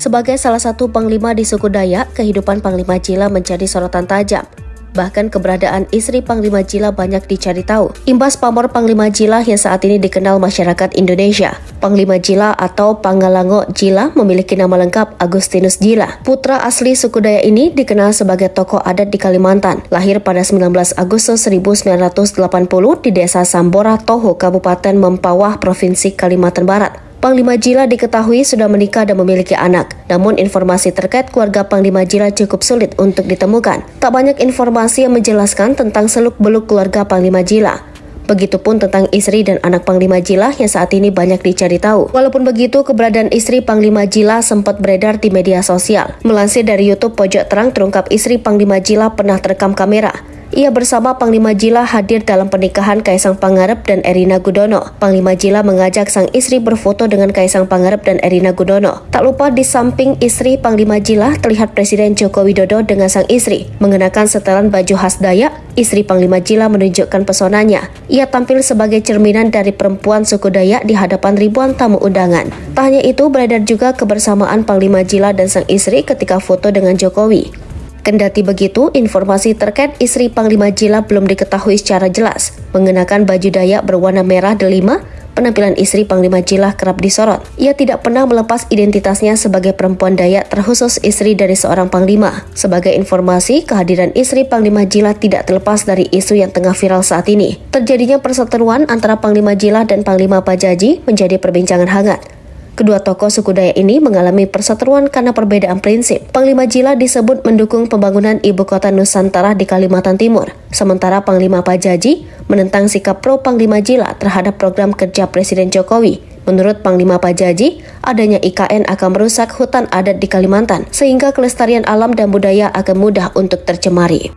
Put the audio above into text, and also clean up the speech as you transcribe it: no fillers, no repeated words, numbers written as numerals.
Sebagai salah satu panglima di suku Dayak, kehidupan Panglima Jila menjadi sorotan tajam. Bahkan keberadaan istri Panglima Jila banyak dicari tahu. Imbas pamor Panglima Jila yang saat ini dikenal masyarakat Indonesia. Panglima Jila atau Pangalango Jila memiliki nama lengkap Agustinus Jila. Putra asli suku Dayak ini dikenal sebagai tokoh adat di Kalimantan. Lahir pada 19 Agustus 1980 di Desa Sambora Toho, Kabupaten Mempawah, Provinsi Kalimantan Barat. Panglima Jila diketahui sudah menikah dan memiliki anak. Namun informasi terkait keluarga Panglima Jila cukup sulit untuk ditemukan. Tak banyak informasi yang menjelaskan tentang seluk-beluk keluarga Panglima Jila. Begitupun tentang istri dan anak Panglima Jila yang saat ini banyak dicari tahu. Walaupun begitu, keberadaan istri Panglima Jila sempat beredar di media sosial. Melansir dari YouTube Pojok Terang, terungkap istri Panglima Jila pernah terekam kamera. Ia bersama Panglima Jila hadir dalam pernikahan Kaisang Pangarep dan Erina Gudono. Panglima Jila mengajak sang istri berfoto dengan Kaisang Pangarep dan Erina Gudono. Tak lupa di samping istri Panglima Jila terlihat Presiden Joko Widodo dengan sang istri. Mengenakan setelan baju khas Dayak, istri Panglima Jila menunjukkan pesonanya. Ia tampil sebagai cerminan dari perempuan suku Dayak di hadapan ribuan tamu undangan. Tak hanya itu, beredar juga kebersamaan Panglima Jila dan sang istri ketika foto dengan Jokowi. Kendati begitu, informasi terkait istri Panglima Jila belum diketahui secara jelas. Mengenakan baju Dayak berwarna merah delima, penampilan istri Panglima Jila kerap disorot. Ia tidak pernah melepas identitasnya sebagai perempuan Dayak, terkhusus istri dari seorang panglima. Sebagai informasi, kehadiran istri Panglima Jila tidak terlepas dari isu yang tengah viral saat ini. Terjadinya perseteruan antara Panglima Jila dan Panglima Pajaji menjadi perbincangan hangat. Kedua tokoh suku Dayak ini mengalami perseteruan karena perbedaan prinsip. Panglima Jila disebut mendukung pembangunan ibu kota Nusantara di Kalimantan Timur, sementara Panglima Pajaji menentang sikap pro Panglima Jila terhadap program kerja Presiden Jokowi. Menurut Panglima Pajaji, adanya IKN akan merusak hutan adat di Kalimantan, sehingga kelestarian alam dan budaya akan mudah untuk tercemari.